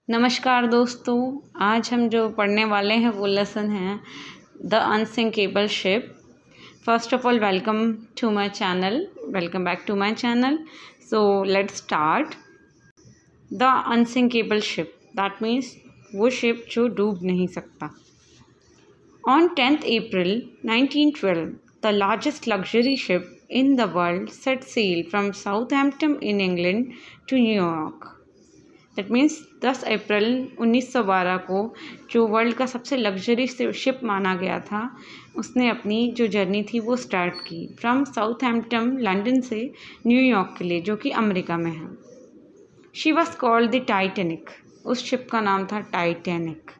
नमस्कार दोस्तों, आज हम जो पढ़ने वाले हैं वो लेसन है the unsinkable ship. First of all welcome to my channel, welcome back to my channel. So let's start. The unsinkable ship, that means वो शिप जो डूब नहीं सकता। On 10th April 1912, the largest luxury ship in the world set sail from Southampton in England to New York. That means 10 अप्रैल 1912 को जो world का सबसे luxury ship माना गया था, उसने अपनी जो जर्नी थी वो स्टार्ट की फ्रॉम साउथहैम्पटन, लंदन से न्यूयॉर्क के लिए, जो कि अमेरिका में है। She was called the Titanic. उस शिप का नाम था Titanic.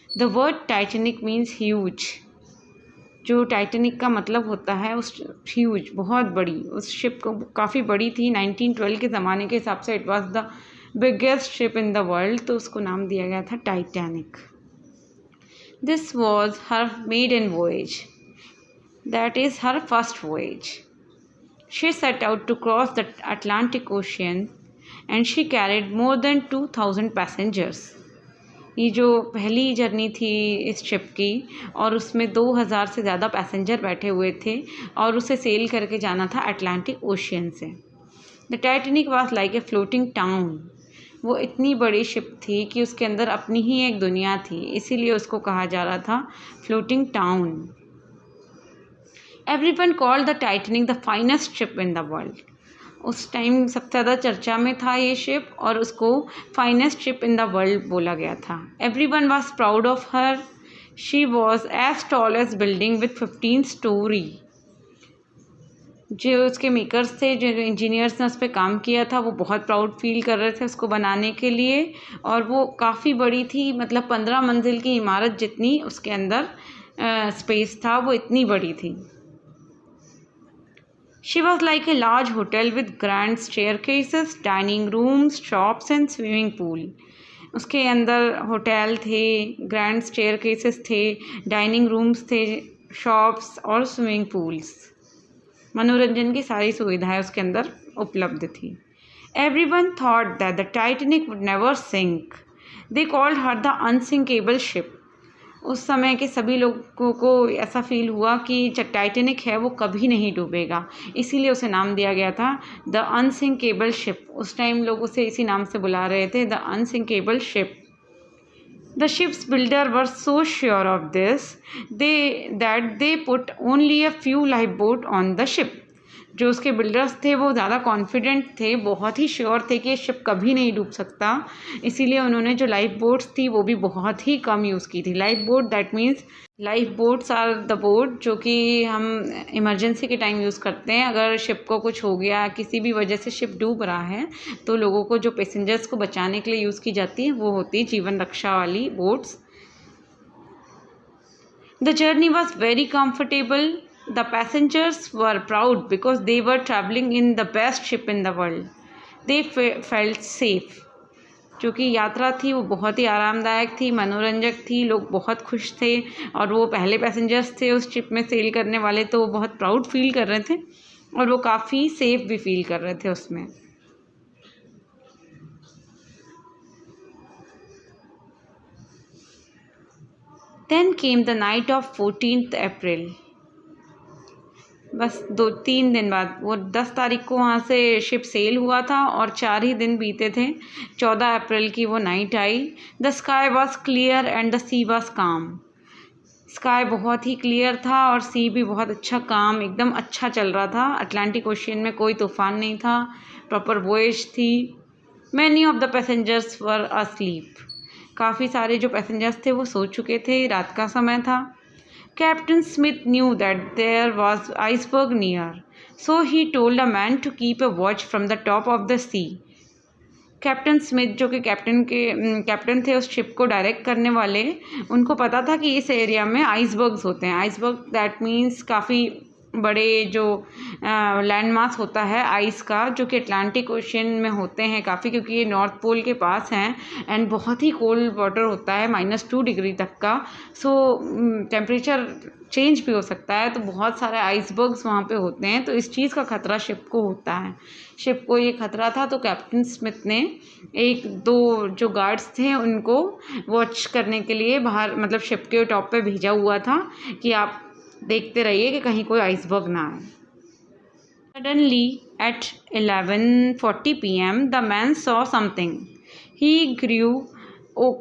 The word Titanic means huge. जो टाइटैनिक का मतलब होता है उस ह्यूज, बहुत बड़ी। उस शिप को काफ़ी बड़ी थी। 1912 के ज़माने के हिसाब से it was the biggest ship in the world, तो उसको नाम दिया गया था Titanic. This was her maiden voyage, that is her first voyage. She set out to cross the Atlantic ocean and she carried more than 2000 passengers. ये जो पहली journey थी इस शिप की, और उसमें 2000 से ज़्यादा पैसेंजर बैठे हुए थे, और उसे सेल करके जाना था अटलांटिक ओशियन से। The Titanic was like a floating town. वो इतनी बड़ी शिप थी कि उसके अंदर अपनी ही एक दुनिया थी, इसीलिए उसको कहा जा रहा था floating town. Everyone called the Titanic the finest ship in the world. उस टाइम सबसे ज़्यादा चर्चा में था ये शिप, और उसको finest ship in the world बोला गया था। Everyone was proud of her. She was as tall as building with 15 story. जो उसके मेकर्स थे, जो इंजीनियर्स ने उस पर काम किया था, वो बहुत प्राउड फील कर रहे थे उसको बनाने के लिए, और वो काफ़ी बड़ी थी। मतलब 15 मंजिल की इमारत जितनी उसके अंदर स्पेस था, वो इतनी बड़ी थी। She was like a large hotel with grand staircases, dining rooms, shops and swimming pool. उसके अंदर होटल थे, ग्रैंड स्टेयरकेसेस थे, डाइनिंग रूम्स थे, शॉप्स और स्विमिंग पूल्स। मनोरंजन की सारी सुविधाएं उसके अंदर उपलब्ध थी। Everyone thought that the Titanic would never sink. They called her the unsinkable ship. उस समय के सभी लोगों को ऐसा फील हुआ कि जो टाइटैनिक है वो कभी नहीं डूबेगा, इसीलिए उसे नाम दिया गया था द अनसिंकेबल शिप। उस टाइम लोग उसे इसी नाम से बुला रहे थे, the unsinkable ship. The ship's builder were so sure of this that they put only a few lifeboats on the ship. जो उसके बिल्डर्स थे वो ज़्यादा कॉन्फिडेंट थे, बहुत ही श्योर थे कि ये शिप कभी नहीं डूब सकता, इसीलिए उन्होंने जो लाइफ बोट्स थी वो भी बहुत ही कम यूज़ की थी। Life boat, that means life boats are the boat जो कि हम इमरजेंसी के टाइम यूज़ करते हैं। अगर शिप को कुछ हो गया, किसी भी वजह से शिप डूब रहा है, तो लोगों को, जो पैसेंजर्स को बचाने के लिए यूज़ की जाती है, वो होती है जीवन रक्षा वाली boats. The journey was very comfortable. The passengers were proud because they were traveling in the best ship in the world. They felt safe. जो कि यात्रा थी वो बहुत ही आरामदायक थी, मनोरंजक थी, लोग बहुत खुश थे, और वो पहले पैसेंजर्स थे उस शिप में सेल करने वाले, तो वो बहुत प्राउड फील कर रहे थे, और वो काफ़ी सेफ भी फील कर रहे थे उसमें। Then came the night of 14th April. बस 2-3 दिन बाद, वो 10 तारीख को वहाँ से शिप सेल हुआ था, और 4 ही दिन बीते थे। 14 अप्रैल की वो नाइट आई। The sky was clear and the sea was calm. Sky बहुत ही क्लियर था, और सी भी बहुत अच्छा, काम एकदम अच्छा चल रहा था। अटलांटिक ओशियन में कोई तूफान नहीं था, प्रॉपर वॉयज थी। Many of the passengers were asleep. काफ़ी सारे जो पैसेंजर्स थे वो सो चुके थे, रात का समय था। Captain Smith knew that there was iceberg near, so he told a man to keep a watch from the top of the sea. Captain Smith, जो कि कैप्टन थे उस शिप को डायरेक्ट करने वाले, उनको पता था कि इस एरिया में आइसबर्ग्स होते हैं। आइसबर्ग दैट मीन्स काफ़ी बड़े जो लैंड मास होता है आइस का, जो कि अटलांटिक ओशन में होते हैं काफ़ी, क्योंकि ये नॉर्थ पोल के पास हैं एंड बहुत ही कोल्ड वाटर होता है -2 डिग्री तक का। सो टेम्परेचर चेंज भी हो सकता है, तो बहुत सारे आइसबर्ग्स वहाँ पे होते हैं, तो इस चीज़ का खतरा शिप को होता है। शिप को ये खतरा था, तो कैप्टन स्मिथ ने 1-2 जो गार्ड्स थे उनको वॉच करने के लिए बाहर, मतलब शिप के टॉप पे भेजा हुआ था कि आप देखते रहिए कि कहीं कोई आइसबर्ग ना आए। Suddenly at 11:40 p.m. the man saw something. He grew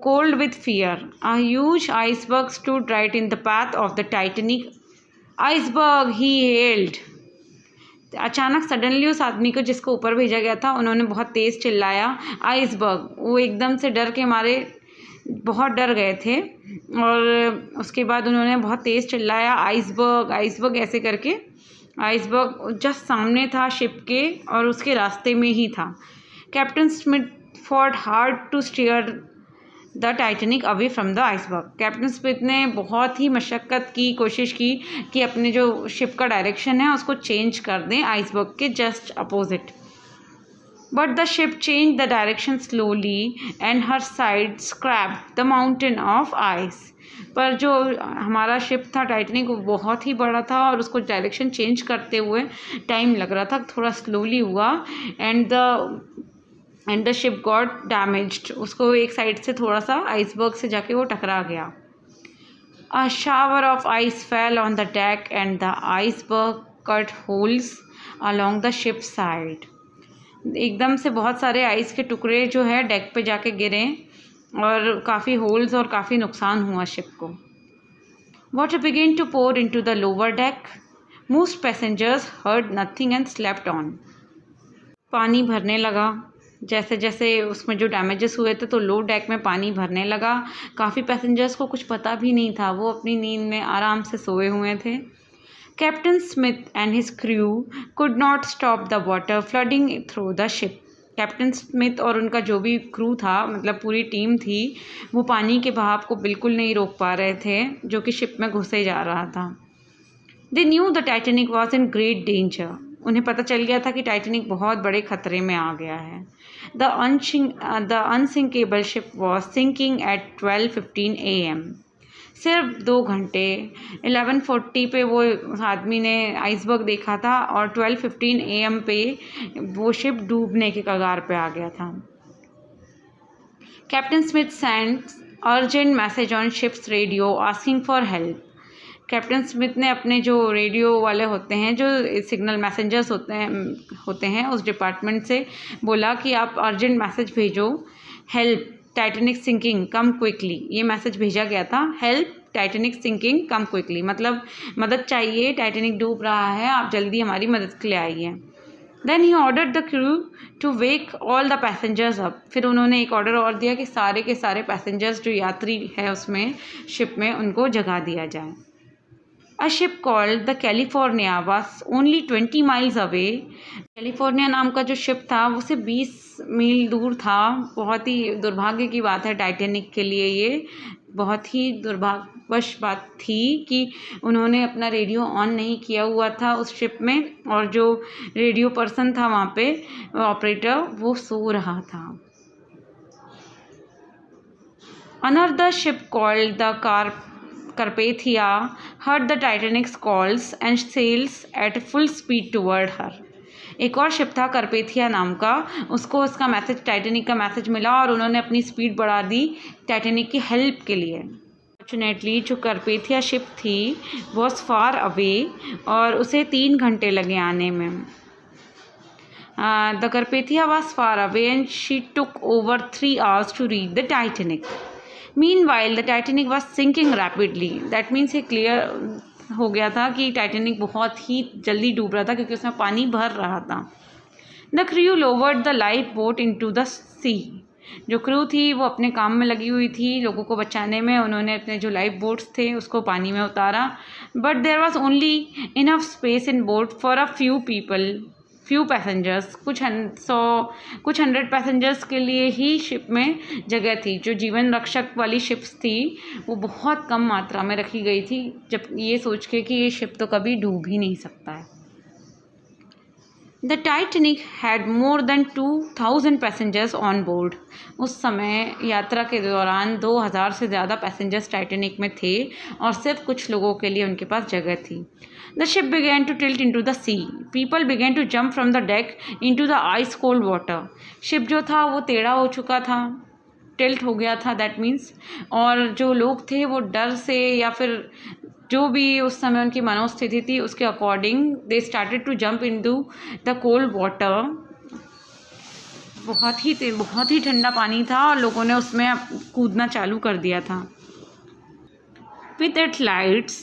cold with fear. A huge iceberg stood right in the path of the Titanic. Iceberg! He hailed. अचानक सडनली उस आदमी को जिसको ऊपर भेजा गया था, उन्होंने बहुत तेज़ चिल्लाया आइसबर्ग। वो एकदम से डर के मारे बहुत डर गए थे और उसके बाद उन्होंने बहुत तेज़ चिल्लाया आइसबर्ग आइसबर्ग ऐसे करके। आइसबर्ग जस्ट सामने था शिप के और उसके रास्ते में ही था। Captain Smith fought hard to steer the Titanic away from the iceberg. Captain Smith ने बहुत ही मशक्क़त की, कोशिश की कि अपने जो शिप का डायरेक्शन है उसको चेंज कर दें आइसबर्ग के just opposite. But the ship change the direction slowly and her side scraped the mountain of ice. पर जो हमारा शिप था टाइटैनिक वो बहुत ही बड़ा था और उसको डायरेक्शन चेंज करते हुए टाइम लग रहा था, थोड़ा स्लोली हुआ and the ship got damaged. उसको एक साइड से थोड़ा सा आइसबर्ग से जाके वो टकरा गया। A shower of ice fell on the deck and the iceberg cut holes along the ship side. एकदम से बहुत सारे आइस के टुकड़े जो है डेक पे जाके गिरे और काफ़ी होल्स और काफ़ी नुकसान हुआ शिप को। Water began to pour into the lower deck. Most passengers heard nothing and slept on. पानी भरने लगा, जैसे जैसे उसमें जो डैमेजेस हुए थे तो लो डेक में पानी भरने लगा। काफ़ी पैसेंजर्स को कुछ पता भी नहीं था, वो अपनी नींद में आराम से सोए हुए थे। Captain Smith and his crew could not stop the water flooding through the ship. Captain Smith और उनका जो भी क्रू था, मतलब पूरी टीम थी, वो पानी के बहाव को बिल्कुल नहीं रोक पा रहे थे जो कि शिप में घुसे जा रहा था। They knew the Titanic was in great danger. उन्हें पता चल गया था कि टाइटैनिक बहुत बड़े खतरे में आ गया है। The unsinkable ship was sinking at 12:15 AM। सिर्फ 2 घंटे 11:40 पे वो आदमी ने आइसबर्ग देखा था और 12:15 AM पे वो शिप डूबने के कगार पे आ गया था। Captain Smith sent urgent message on ship's radio asking for help. Captain Smith ने अपने जो रेडियो वाले होते हैं, जो सिग्नल मैसेंजर्स होते हैं उस डिपार्टमेंट से बोला कि आप अर्जेंट मैसेज भेजो, help Titanic sinking come quickly. ये मैसेज भेजा गया था, help Titanic sinking come quickly, मतलब मदद चाहिए, टाइटैनिक डूब रहा है, आप जल्दी हमारी मदद के लिए आइए। Then he ordered the crew to wake all the passengers up. फिर उन्होंने एक ऑर्डर और दिया कि सारे के सारे पैसेंजर्स जो यात्री है उसमें शिप में उनको जगा दिया जाए। A ship called the California was only 20 miles away. California नाम का जो शिप था वो सिर्फ 20 मील दूर था। बहुत ही दुर्भाग्य की बात है टाइटैनिक के लिए, ये बहुत ही दुर्भाग्यवश बात थी कि उन्होंने अपना रेडियो ऑन नहीं किया हुआ था उस शिप में, और जो रेडियो पर्सन था वहाँ पे ऑपरेटर, वो सो रहा था। Another ship called the Carpathia heard the Titanic's calls and sails at full speed toward her. एक और शिप था करपेथिया नाम का, उसको उसका मैसेज, टाइटैनिक का मैसेज मिला और उन्होंने अपनी स्पीड बढ़ा दी टाइटैनिक की हेल्प के लिए। फॉर्चुनेटली जो करपेथिया शिप थी वॉज फार अवे और उसे 3 घंटे लगे आने में। The Carpathia was far away and she took over 3 hours to reach the Titanic. Meanwhile, the Titanic was sinking rapidly. That means ये क्लियर हो गया था कि टाइटैनिक बहुत ही जल्दी डूब रहा था क्योंकि उसमें पानी भर रहा था। The crew lowered the lifeboat into the sea. जो क्रू थी वो अपने काम में लगी हुई थी लोगों को बचाने में। उन्होंने अपने जो लाइफ बोट्स थे उसको पानी में उतारा। But there was only enough space in boat for a few people. Few passengers, कुछ 100 पैसेंजर्स के लिए ही शिप में जगह थी। जो जीवन रक्षक वाली शिप्स थी वो बहुत कम मात्रा में रखी गई थी, जब ये सोच के कि ये शिप तो कभी डूब ही नहीं सकता है। The Titanic had more than 2000 passengers on board. उस समय यात्रा के दौरान 2000 से ज़्यादा पैसेंजर्स टाइटैनिक में थे और सिर्फ कुछ लोगों के लिए उनके पास जगह थी। The ship began to tilt into the sea. People began to jump from the deck into the ice cold water. Ship जो था वो टेढ़ा हो चुका था, टिल्ट हो गया था, दैट मीन्स, और जो लोग थे वो डर से या फिर जो भी उस समय उनकी मनोस्थिति थी उसके according they started to jump into the cold water. बहुत ही ठंडा पानी था और लोगों ने उसमें कूदना चालू कर दिया था। With its lights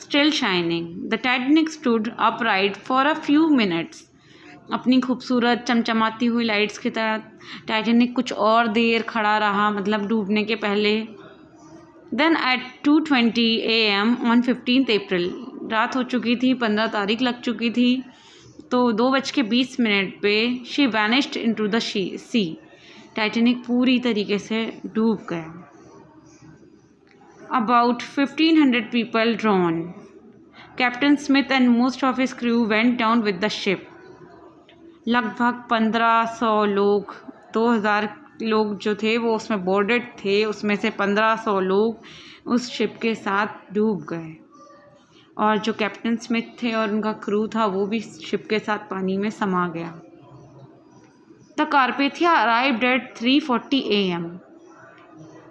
still shining, the Titanic stood upright for a few minutes. अपनी खूबसूरत चमचमाती हुई लाइट्स की तरह टाइटैनिक कुछ और देर खड़ा रहा, मतलब डूबने के पहले। Then at 2:20 AM on 15th April, रात हो चुकी थी, 15 तारीख लग चुकी थी, तो 2:20 पे she vanished into the sea. Titanic पूरी तरीके से डूब गया। About 1,500 people drowned. Captain Smith and most of his crew went down with the ship. लगभग 1500 लोग, 2000 लोग जो थे वो उसमें बोर्डेड थे, उसमें से 1500 लोग उस शिप के साथ डूब गए और जो कैप्टन स्मिथ थे और उनका क्रू था वो भी शिप के साथ पानी में समा गया। The Carpathia arrived at 3:40 AM.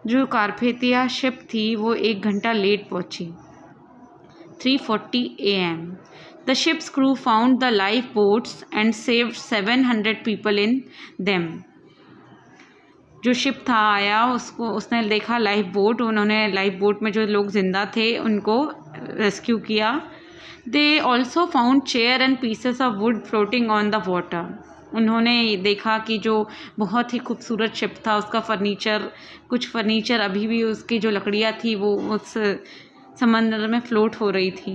जो कारपेथिया शिप थी वो 1 घंटा लेट पहुंची। 3:40 AM. The ship's crew found the lifeboats and saved 700 people in them. जो शिप था आया उसने देखा लाइफ बोट, उन्होंने लाइफ बोट में जो लोग ज़िंदा थे उनको रेस्क्यू किया। They also found chair and pieces of wood floating on the water. उन्होंने देखा कि जो बहुत ही खूबसूरत शिप था उसका कुछ फर्नीचर अभी भी उसकी जो लकड़ियाँ थी वो उस समंदर में फ्लोट हो रही थी।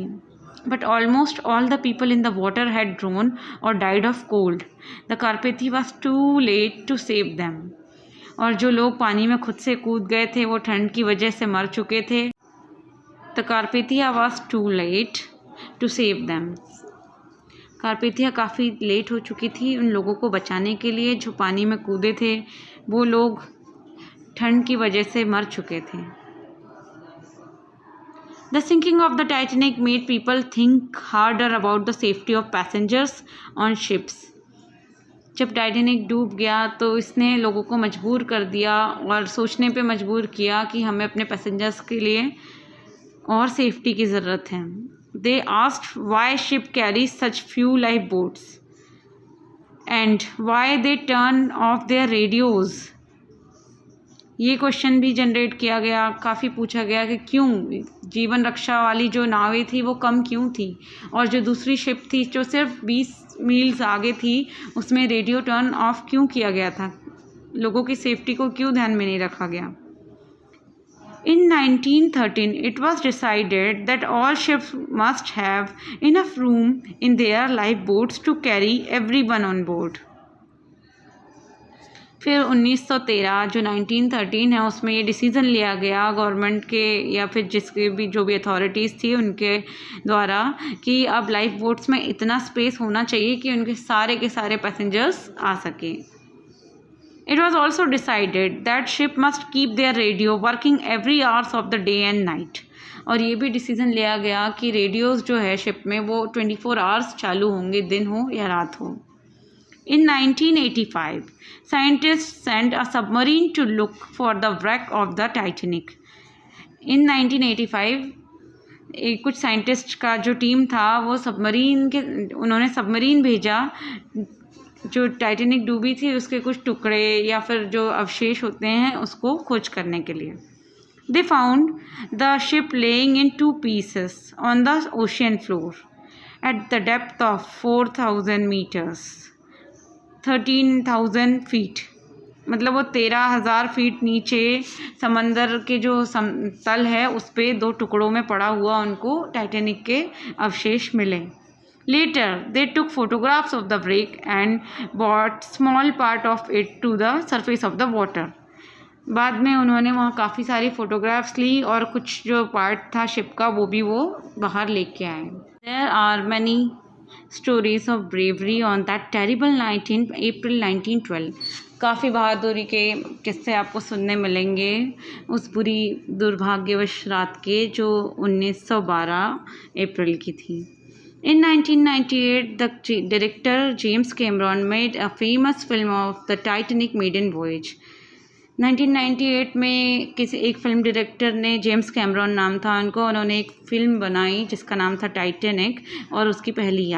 But almost all the people in the water had drowned or died of cold. The Carpathia was too late to save them. और जो लोग पानी में खुद से कूद गए थे वो ठंड की वजह से मर चुके थे। The Carpathia was too late to save them. कारपेथिया काफ़ी लेट हो चुकी थी उन लोगों को बचाने के लिए जो पानी में कूदे थे, वो लोग ठंड की वजह से मर चुके थे। The sinking of the Titanic made people think harder about the safety of passengers on ships. जब टाइटैनिक डूब गया तो इसने लोगों को मजबूर कर दिया और सोचने पे मजबूर किया कि हमें अपने पैसेंजर्स के लिए और सेफ्टी की ज़रूरत है। They asked why ship carries such few lifeboats and why they turn off their radios. ये क्वेश्चन भी जनरेट किया गया, काफ़ी पूछा गया कि क्यों जीवन रक्षा वाली जो नावें थी वो कम क्यों थी और जो दूसरी शिप थी जो सिर्फ 20 मील्स आगे थी उसमें रेडियो टर्न ऑफ क्यों किया गया था, लोगों की सेफ्टी को क्यों ध्यान में नहीं रखा गया। In 1913, it was decided that all ships must have enough room in their lifeboats to carry everyone on board. फिर 1913 जो 1913 है उसमें ये डिसीज़न लिया गया गवर्नमेंट के या फिर जिसके भी जो भी अथॉरिटीज़ थी उनके द्वारा कि अब लाइफ बोट्स में इतना स्पेस होना चाहिए कि उनके सारे के सारे पैसेंजर्स आ सकें। It was also decided that ship must keep their radio working every hours of the day and night. और ये भी डिसीज़न लिया गया कि रेडियोज़ जो है शिप में वो 24 आवर्स चालू होंगे, दिन हो या रात हो। In 1985, scientists sent a submarine to look for the wreck of the Titanic. In 1985, कुछ साइंटिस्ट का जो टीम था वो उन्होंने सबमरीन भेजा जो टाइटैनिक डूबी थी उसके कुछ टुकड़े या फिर जो अवशेष होते हैं उसको खोज करने के लिए। They found the ship laying in 2 pieces on the ocean floor at the depth of 4,000 meters, 13,000 feet. मतलब वो 13,000 फीट नीचे समंदर के जो तल है उस पे 2 टुकड़ों में पड़ा हुआ उनको टाइटैनिक के अवशेष मिले। Later, they took photographs of the wreck and brought small part of it to the surface of the water. बाद में उन्होंने वहाँ काफ़ी सारी फ़ोटोग्राफ्स ली और कुछ जो पार्ट था शिप का वो भी वो बाहर लेके आए. There are many stories of bravery on that terrible night in April 1912. काफ़ी बहादुरी के किस्से आपको सुनने मिलेंगे उस बुरी दुर्भाग्यवश रात के जो 1912 अप्रैल की थी. In 1998, the director James Cameron made a famous film of the Titanic maiden voyage. 1998 में किसी एक फिल्म डायरेक्टर ने, जेम्स कैमरॉन नाम था उनको, उन्होंने एक फ़िल्म बनाई जिसका नाम था टाइटैनिक और उसकी पहली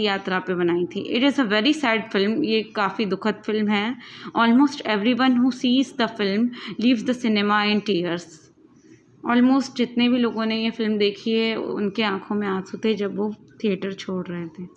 यात्रा पे बनाई थी. It is a very sad film. ये काफ़ी दुखद फिल्म है. Almost everyone who seize the film leaves the cinema in tears. Almost जितने भी लोगों ने ये फ़िल्म देखी है उनके आंखों में आंसू थे जब वो थिएटर छोड़ रहे थे.